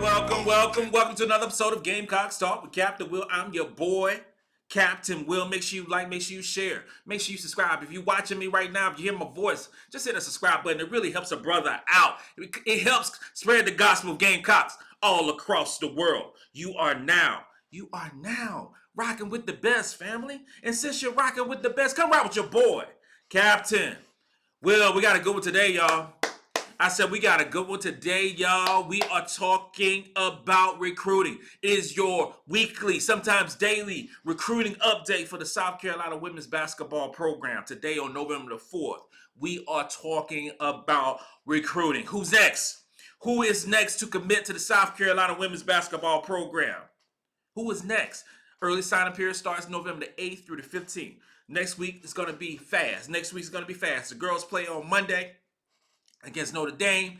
Welcome to another episode of Gamecocks Talk with Captain Will. I'm your boy, Captain Will. Make sure you like, make sure you share, make sure you subscribe. If you're watching me right now, if you hear my voice, just hit the subscribe button. It really helps a brother out. It helps spread the gospel of Gamecocks all across the world. You are now rocking with the best, family. And since you're rocking with the best, come rock with your boy, Captain Will. We got a good one today, y'all. I said we got a good one today, y'all. We are talking about recruiting. It is your weekly, sometimes daily recruiting update for the South Carolina women's basketball program. Today on November the 4th, we are talking about recruiting. Who's next? Who is next to commit to the South Carolina women's basketball program? Who is next? Early signing period starts November the 8th through the 15th. Next week is going to be fast. The girls play on Monday against Notre Dame.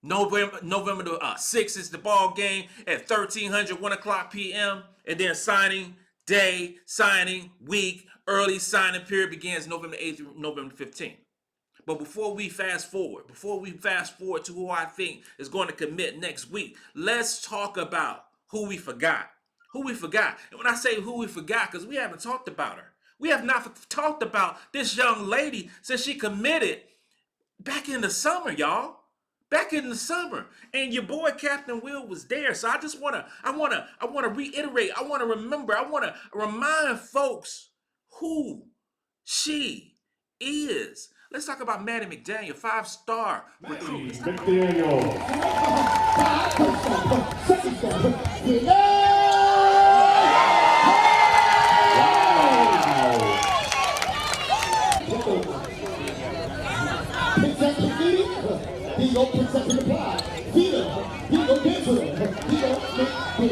November the 6th is the ball game at 1300, 1 o'clock p.m. And then signing day, signing week, early signing period begins November 8th through November 15th. But before we fast forward to who I think is going to commit next week, let's talk about who we forgot. And when I say who we forgot, because we haven't talked about her. We have not talked about this young lady since she committed back in the summer, y'all. Back in the summer. And your boy Captain Will was there. So I just wanna reiterate, I wanna remind folks who she is. Let's talk about Maddy McDaniel, 5-star recruit. McDaniel. He go picks up in the plot. He go get to it. He go make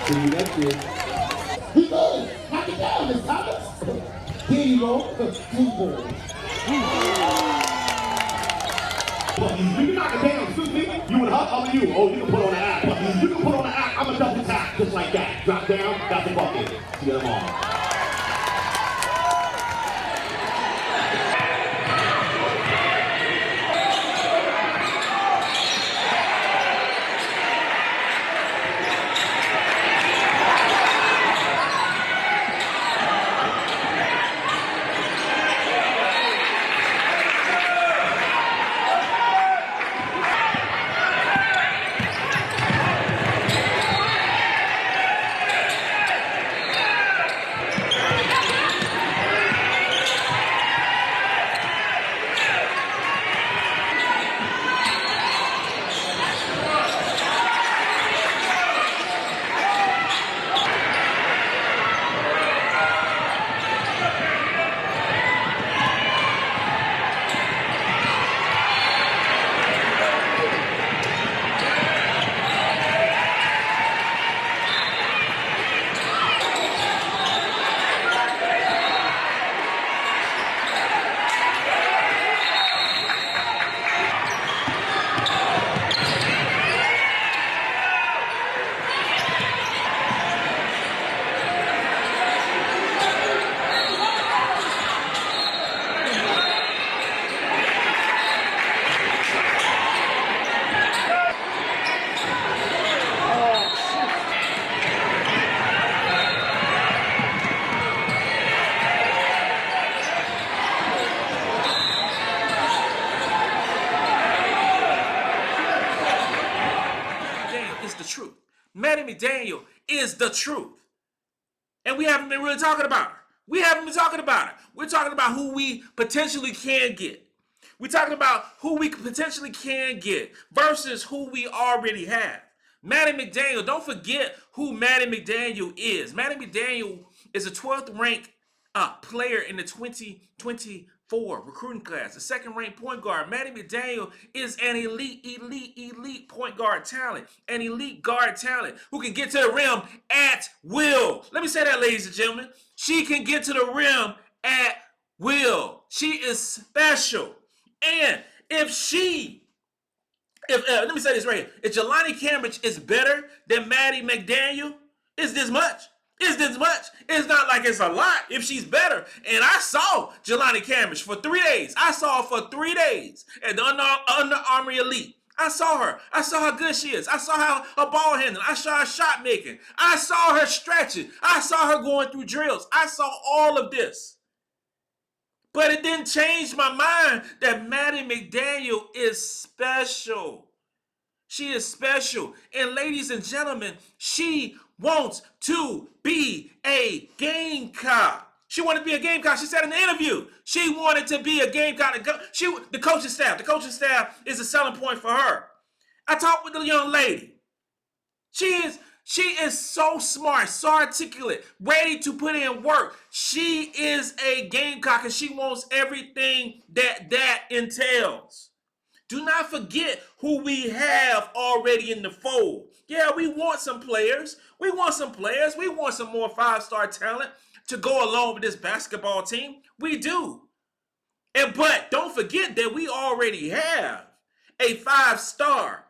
See, that's it. He goes. Knock it down, Miss Thomas. Here you go. Two boys. But you can knock it down, excuse me. You would hug you. Oh, you can put on the act. But you can put on the act. I'm a double tap, just like that. Drop down, got the bucket. See them all. Maddy McDaniel is the truth. And we haven't been really talking about her. We're talking about who we potentially can get. We're talking about who we potentially can get versus who we already have. Maddy McDaniel, don't forget who Maddy McDaniel is. Maddy McDaniel is a 12th ranked player in the 2024 recruiting class, the second ranked point guard. Maddy McDaniel is an elite point guard talent, an elite guard talent who can get to the rim at will. Let me say that, ladies and gentlemen. She can get to the rim at will. She is special. And if let me say this right here. If Jelani Cambridge is better than Maddy McDaniel, it's this much. Is this much? It's not like it's a lot if she's better. And I saw Jelani Cambridge for 3 days. I saw her for 3 days at the Under Armour Elite. I saw her. I saw how good she is. I saw how her ball handling. I saw her shot making. I saw her stretching. I saw her going through drills. I saw all of this. But it didn't change my mind that Maddie McDaniel is special. She is special. And ladies and gentlemen, she wants to be a Gamecock. She wanted to be a Gamecock. She said in the interview, she wanted to be a Gamecock. The coaching staff is a selling point for her. I talked with the young lady. She is so smart, so articulate, ready to put in work. She is a Gamecock, and she wants everything that entails. Do not forget who we have already in the fold. Yeah, we want some players. We want some more 5-star talent to go along with this basketball team. We do. But don't forget that we already have a 5-star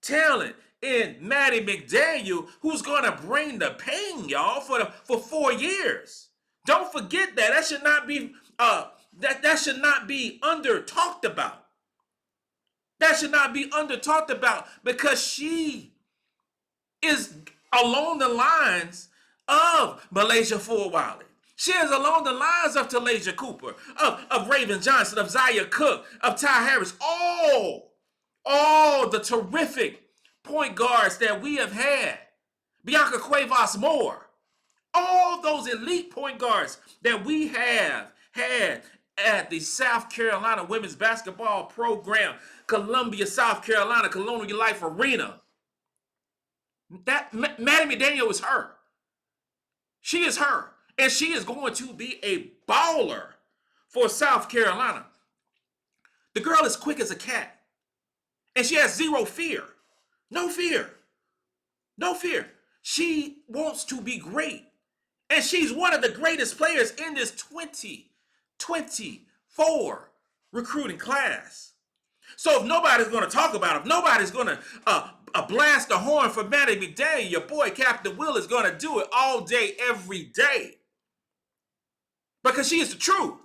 talent in Maddie McDaniel who's going to bring the pain, y'all, for 4 years. Don't forget that. That should not be that should not be under talked about. That should not be under talked about because she is along the lines of Malaysia Fulwiley. She is along the lines of Talasia Cooper, of Raven Johnson, of Zaya Cook, of Ty Harris. All the terrific point guards that we have had. Bianca Cuevas Moore. All those elite point guards that we have had at the South Carolina women's basketball program, Columbia, South Carolina, Colonial Life Arena. That Maddy McDaniel is her. She is her. And she is going to be a baller for South Carolina. The girl is quick as a cat. And she has zero fear. No fear. No fear. She wants to be great. And she's one of the greatest players in this 2024 recruiting class. So if nobody's going to talk about it, if nobody's going to blast the horn for Maddie McDaniel, your boy Captain Will is going to do it all day, every day. Because she is the truth.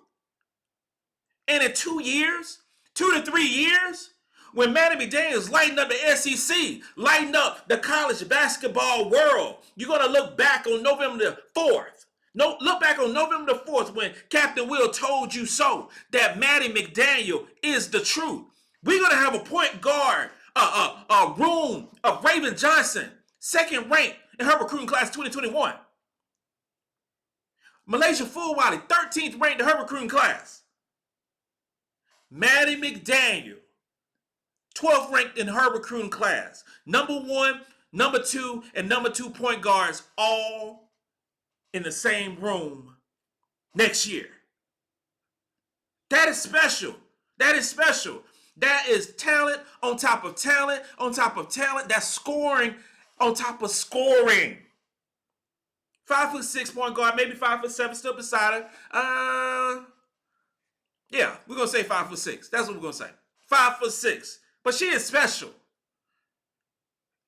And in 2 years, 2 to 3 years, when Maddie McDaniel is lighting up the SEC, lighting up the college basketball world, you're going to look back on November the 4th. Look back on November the 4th when Captain Will told you so, that Maddie McDaniel is the truth. We're going to have a point guard, a room of Raven Johnson, second ranked in her recruiting class 2021. Malaysia Fulwiley, 13th ranked in her recruiting class. Maddie McDaniel, 12th ranked in her recruiting class. Number 1, number 2, and number 2 point guards all in the same room next year. That is special. That is special. That is talent on top of talent on top of talent. That's scoring on top of scoring. 5'6" point guard, maybe 5'7", still beside her. Yeah, we're gonna say 5'6". That's what we're gonna say. 5'6". But she is special.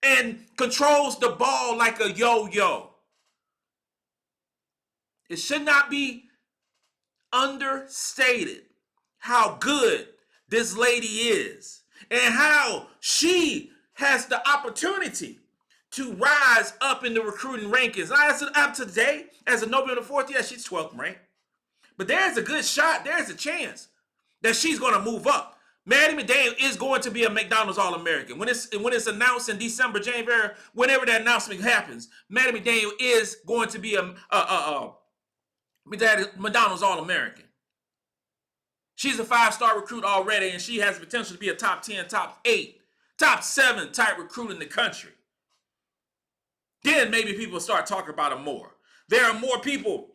And controls the ball like a yo-yo. It should not be understated how good this lady is and how she has the opportunity to rise up in the recruiting rankings. As of today, as of November 4th, yeah, she's 12th ranked. But there's a good shot, there's a chance that she's going to move up. Maddie McDaniel is going to be a McDonald's All-American. When it's announced in December, January, whenever that announcement happens, Maddie McDaniel is going to be a McDonald's All-American. She's a 5-star recruit already, and she has the potential to be a top 10, top 8, top 7 type recruit in the country. Then maybe people start talking about her more. There are more people.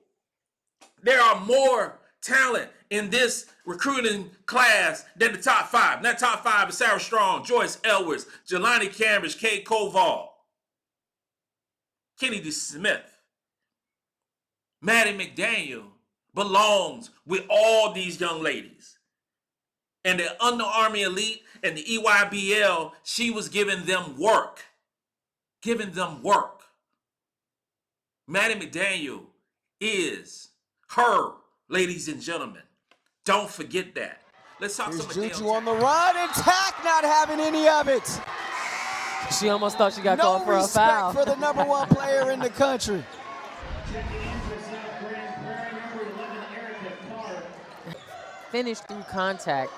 There are more talent in this recruiting class than the top 5. And that top 5 is Sarah Strong, Joyce Edwards, Jelani Cambridge, Kate Koval, Kennedy Smith. Maddie McDaniel belongs with all these young ladies. And the Under Armour Elite and the EYBL, she was giving them work. Giving them work. Maddy McDaniel is her, ladies and gentlemen. Don't forget that. Let's talk Here's some Adele Juju on Tac. the run, and Tack not having any of it. She almost thought she got No called for a foul. respect for the #1 player in the country. Finished through contact.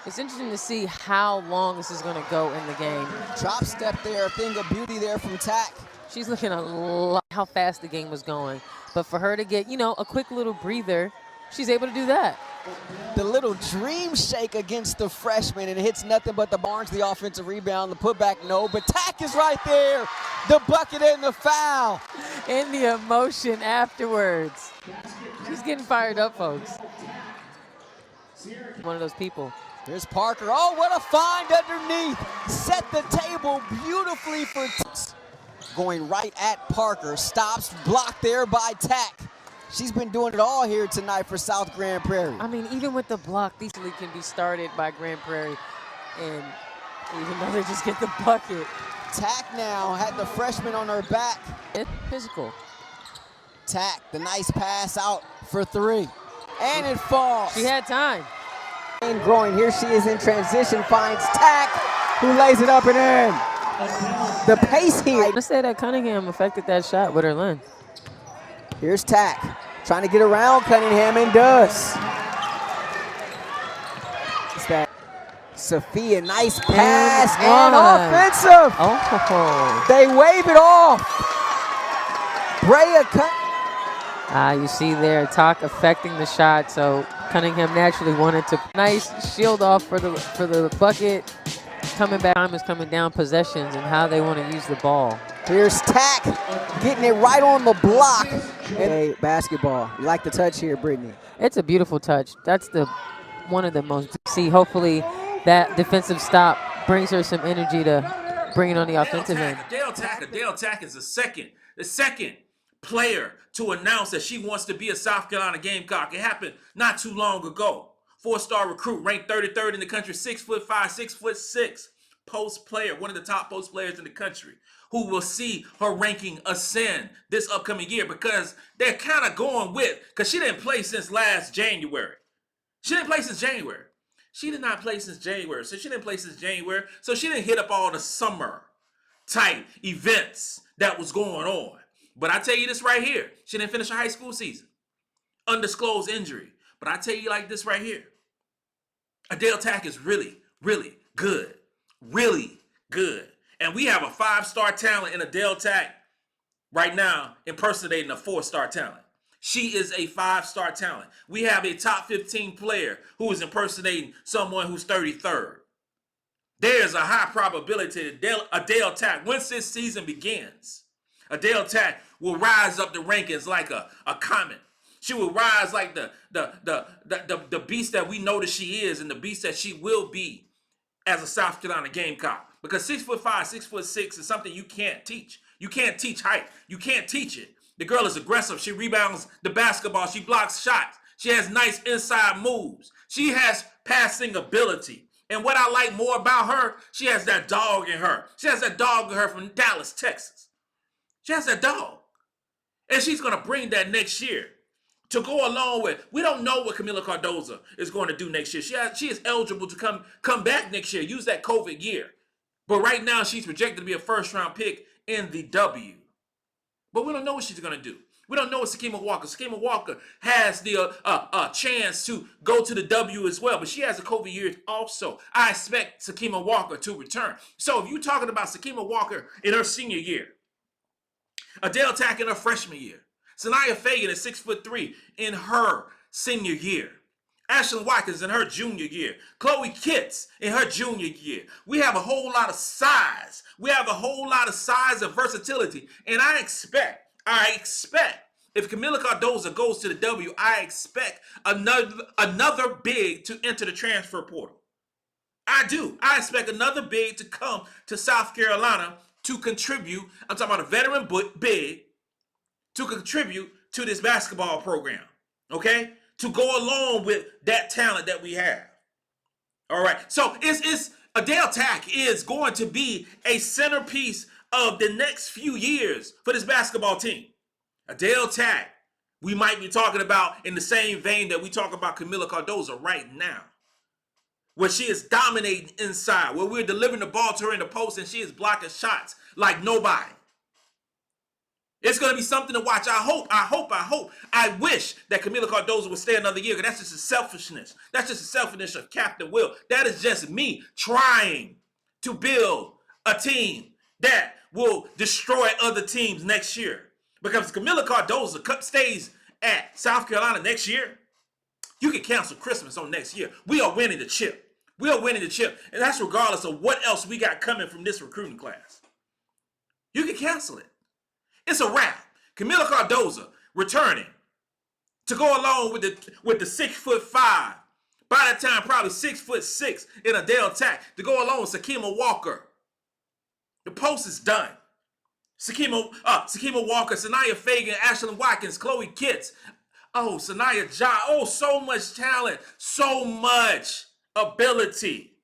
It's interesting to see how long this is going to go in the game. Drop step there, a thing of beauty there from Tack. She's looking a lot how fast the game was going. But for her to get, a quick little breather, she's able to do that. The little dream shake against the freshman, and it hits nothing but the Barnes, the offensive rebound, the putback, no. But Tack is right there, the bucket and the foul. And the emotion afterwards. She's getting fired up, folks. One of those people. Here's Parker. Oh, what a find underneath. Set the table beautifully for Tack. Going right at Parker. Stops, blocked there by Tack. She's been doing it all here tonight for South Grand Prairie. I mean, even with the block, these league can be started by Grand Prairie. And even though they just get the bucket. Tack now had the freshman on her back. It's physical. Tack, the nice pass out for three. And it falls. She had time. And growing, here she is in transition, finds Tack, who lays it up and in. The pace here. Let's say that Cunningham affected that shot with her length. Here's Tack, trying to get around Cunningham, and does. It's that Sophia, nice pass, and offensive. Oh. They wave it off. Brea You see there, Tac affecting the shot, so Cunningham naturally wanted to. Nice shield off for the bucket. Coming back, time is coming down, possessions and how they want to use the ball. Here's Tack, getting it right on the block. Hey, basketball. You like the touch here, Brittany? It's a beautiful touch. That's one of the most. See, hopefully that defensive stop brings her some energy to bring it on the offensive end. Adele Tac is the second player to announce that she wants to be a South Carolina Gamecock. It happened not too long ago. 4-star recruit, ranked 33rd in the country, 6'5", 6'6", post player, one of the top post players in the country, who will see her ranking ascend this upcoming year because they're kind of going with, because she didn't play since last January. She didn't play since January. She did not play since January. So she didn't play since January. So she didn't hit up all the summer type events that was going on. But I tell you this right here. She didn't finish her high school season. Undisclosed injury. But I tell you like this right here. Adele Tac is really, really good. Really good. And we have a 5-star talent in Adele Tac right now impersonating a 4-star talent. She is a 5-star talent. We have a top 15 player who is impersonating someone who's 33rd. There's a high probability that Adele Tac, once this season begins, Adele Tac will rise up the rankings like a comet. She will rise like the beast that we know that she is and the beast that she will be as a South Carolina Gamecock. Because 6'5", 6'6" is something you can't teach. You can't teach height. You can't teach it. The girl is aggressive. She rebounds the basketball. She blocks shots. She has nice inside moves. She has passing ability. And what I like more about her, she has that dog in her. She has that dog in her from Dallas, Texas. She has that dog. And she's going to bring that next year to go along with. We don't know what Camila Cardoza is going to do next year. She is eligible to come back next year, use that COVID year. But right now, she's projected to be a first-round pick in the W. But we don't know what she's going to do. We don't know what Sakima Walker. Sakima Walker has the chance to go to the W as well, but she has a COVID year also. I expect Sakima Walker to return. So if you're talking about Sakima Walker in her senior year, Adele Tac in her freshman year, Sanaya Fagan is 6'3" in her senior year, Ashlyn Watkins in her junior year, Chloe Kitts in her junior year. We have a whole lot of size. We have a whole lot of size and versatility, and I expect, if Camila Cardoza goes to the W, I expect another big to enter the transfer portal. I do. I expect another big to come to South Carolina to contribute. I'm talking about a veteran big to contribute to this basketball program, okay? To go along with that talent that we have. All right. So Adele Tac is going to be a centerpiece of the next few years for this basketball team. Adele Tac, we might be talking about in the same vein that we talk about Camila Cardozo right now, where she is dominating inside, where we're delivering the ball to her in the post and she is blocking shots like nobody. It's going to be something to watch. I wish that Camila Cardozo would stay another year, because that's just a selfishness. That's just a selfishness of Captain Will. That is just me trying to build a team that will destroy other teams next year. Because if Camila Cardozo stays at South Carolina next year, you can cancel Christmas on next year. We are winning the chip. We are winning the chip. And that's regardless of what else we got coming from this recruiting class. You can cancel it. It's a wrap. Camila Cardozo returning to go along with the 6'5", by that time probably 6'6" in Adele Tac, to go along with Sakima Walker. The post is done. Sakima Walker, Sanaya Fagan, Ashlyn Watkins, Chloe Kitts. Oh, Sanaya Ja. Oh, so much talent, so much ability.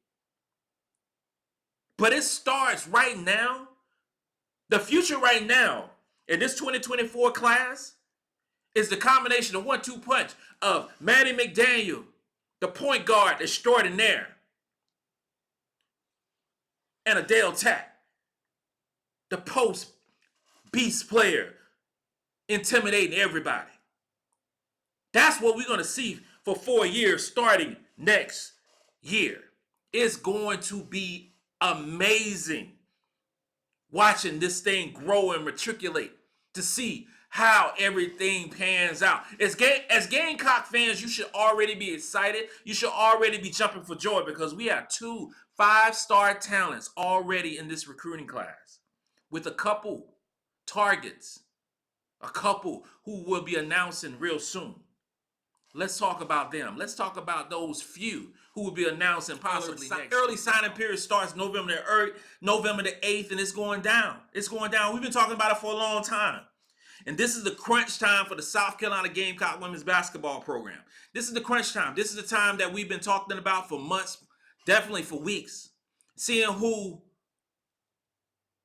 But it starts right now. The future right now in this 2024 class is the combination of 1-2 punch of Maddy McDaniel, the point guard extraordinaire, and Adele Tac, the post beast player, intimidating everybody. That's what we're going to see for 4 years starting next year. It's going to be amazing watching this thing grow and matriculate to see how everything pans out. As Gamecock fans, you should already be excited. You should already be jumping for joy, because we have 2 5-star talents already in this recruiting class, with a couple targets, a couple who will be announcing real soon. Let's talk about them. Let's talk about those few who will be announcing possibly next. Early signing period starts November the 8th, and it's going down. It's going down. We've been talking about it for a long time. And this is the crunch time for the South Carolina Gamecock women's basketball program. This is the crunch time. This is the time that we've been talking about for months, definitely for weeks. Seeing who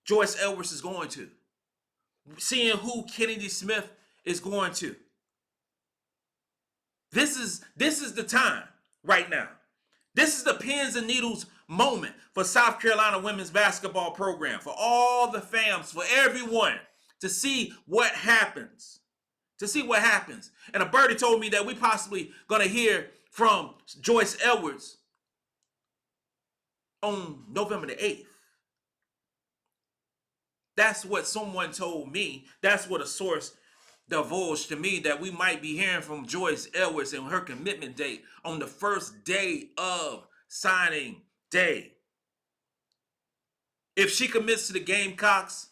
Joyce Edwards is going to. Seeing who Kennedy Smith is going to. This is the time right now. This is the pins and needles moment for South Carolina women's basketball program, for all the fans, for everyone, to see what happens. To see what happens. And a birdie told me that we possibly going to hear from Joyce Edwards on November the 8th. That's what someone told me. That's what a source divulged to me, that we might be hearing from Joyce Edwards and her commitment date on the first day of signing day. If she commits to the Gamecocks,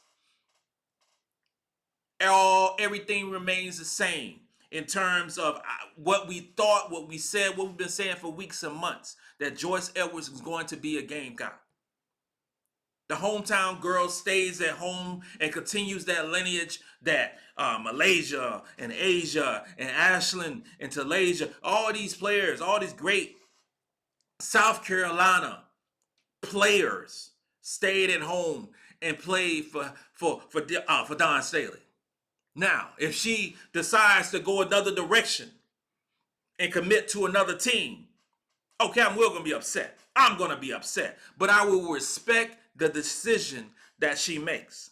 everything remains the same in terms of what we thought, what we said, what we've been saying for weeks and months, that Joyce Edwards is going to be a Gamecock. The hometown girl stays at home and continues that lineage that Malaysia and Asia and Ashlyn and Talasia, all these players, all these great South Carolina players stayed at home and played for Don Staley. Now, if she decides to go another direction and commit to another team, okay, I'm going to be upset. I'm going to be upset. But I will respect the decision that she makes.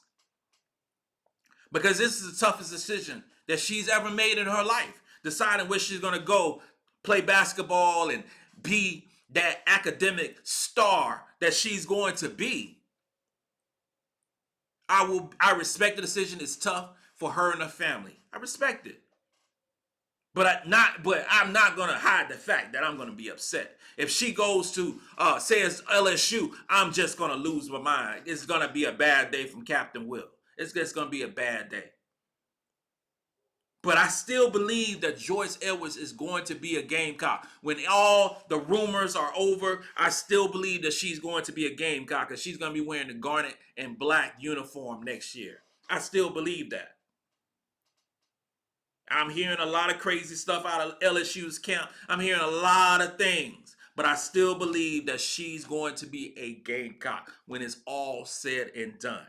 Because this is the toughest decision that she's ever made in her life. Deciding where she's going to go play basketball and be that academic star that she's going to be. I respect the decision. It's tough for her and her family. I respect it. But I'm not going to hide the fact that I'm going to be upset. If she goes to, says LSU, I'm just going to lose my mind. It's going to be a bad day from Captain Will. It's just going to be a bad day. But I still believe that Joyce Edwards is going to be a Gamecock. When all the rumors are over, I still believe that she's going to be a Gamecock, because she's going to be wearing the garnet and black uniform next year. I still believe that. I'm hearing a lot of crazy stuff out of LSU's camp. I'm hearing a lot of things. But I still believe that she's going to be a Gamecock when it's all said and done.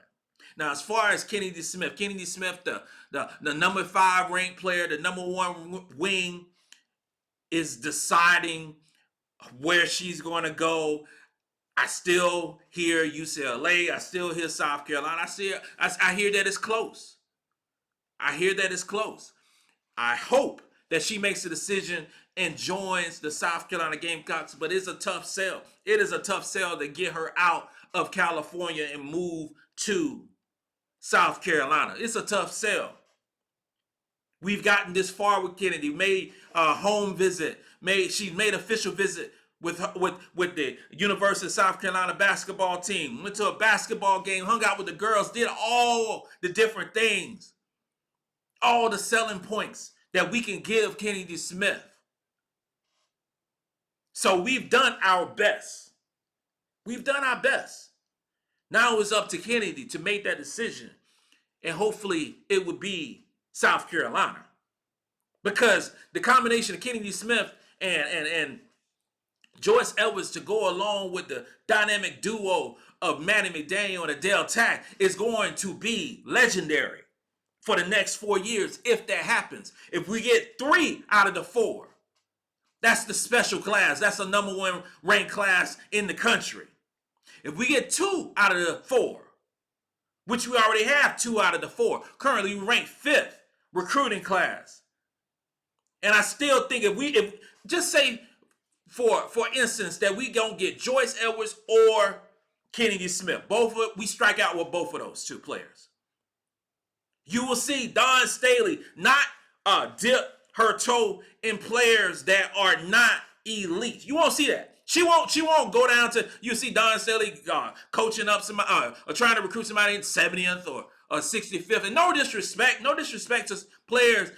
Now, as far as Kennedy Smith, the number 5 ranked player, the number 1 wing, is deciding where she's going to go. I still hear UCLA. I still hear South Carolina. I hear that it's close. I hear that it's close. I hope that she makes a decision and joins the South Carolina Gamecocks, but it's a tough sell. It is a tough sell to get her out of California and move to South Carolina. It's a tough sell. We've gotten this far with Kennedy. Made a home visit. She made official visit with the University of South Carolina basketball team. Went to a basketball game, hung out with the girls, did all the different things, all the selling points that we can give Kennedy Smith. So we've done our best. We've done our best. Now it's up to Kennedy to make that decision, and hopefully it would be South Carolina, because the combination of Kennedy Smith and Joyce Edwards to go along with the dynamic duo of Maddy McDaniel and Adele Tac is going to be legendary for the next 4 years if that happens. If we get 3 out of the 4, that's the special class. That's the number 1 ranked class in the country. If we get 2 out of the 4, which we already have 2 out of the 4, currently we rank 5th recruiting class. And I still think if just say for instance that we don't get Joyce Edwards or Kennedy Smith, we strike out with both of those 2 players, you will see Dawn Staley not dip her toe in players that are not elite. You won't see that. She won't go down to, you see Dawn Staley coaching up somebody or trying to recruit somebody in 70th or 65th. And no disrespect to players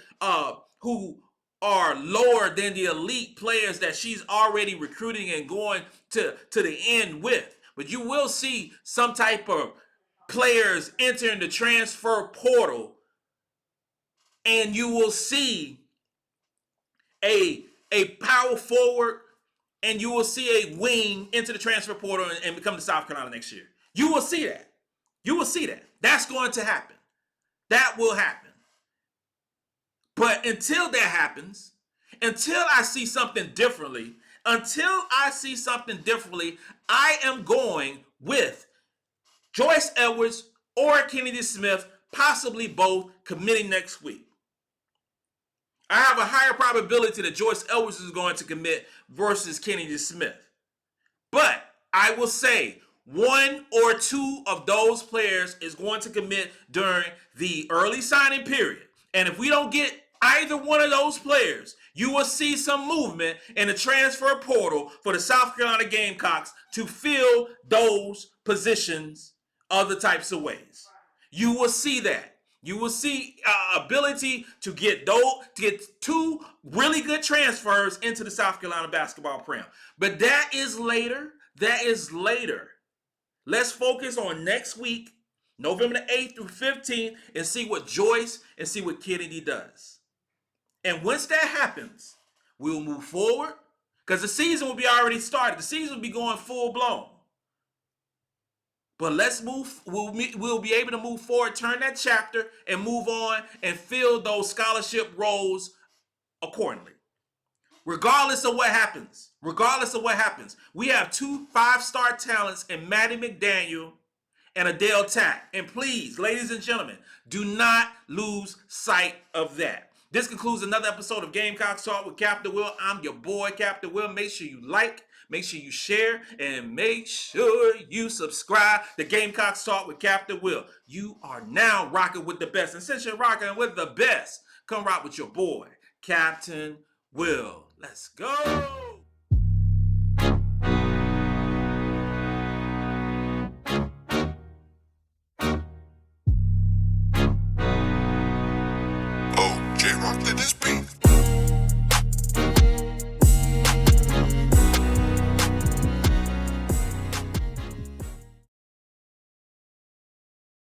who are lower than the elite players that she's already recruiting and going to the end with. But you will see some type of players entering the transfer portal, and you will see a power forward, and you will see a wing into the transfer portal and become to South Carolina next year. You will see that. You will see that. That's going to happen. That will happen. But until that happens, until I see something differently, I am going with Joyce Edwards or Kennedy Smith, possibly both, committing next week. I have a higher probability that Joyce Edwards is going to commit versus Kennedy Smith. But I will say 1 or 2 of those players is going to commit during the early signing period. And if we don't get either one of those players, you will see some movement in the transfer portal for the South Carolina Gamecocks to fill those positions other types of ways. You will see that. You will see ability to get 2 really good transfers into the South Carolina basketball program. But that is later. That is later. Let's focus on next week, November the 8th through 15th, and see what Joyce and see what Kennedy does. And once that happens, we'll move forward, because the season will be already started. The season will be going full blown. But let's move. We'll be able to move forward, turn that chapter, and move on and fill those scholarship roles accordingly. Regardless of what happens, we have 2 5-star talents in Maddy McDaniel and Adele Tac. And please, ladies and gentlemen, do not lose sight of that. This concludes another episode of Gamecocks Talk with Captain Will. I'm your boy, Captain Will. Make sure you like, make sure you share, and make sure you subscribe to Gamecocks Talk with Captain Will. You are now rocking with the best. And since you're rocking with the best, come rock with your boy, Captain Will. Let's go. Oh, J-Rock did this beat.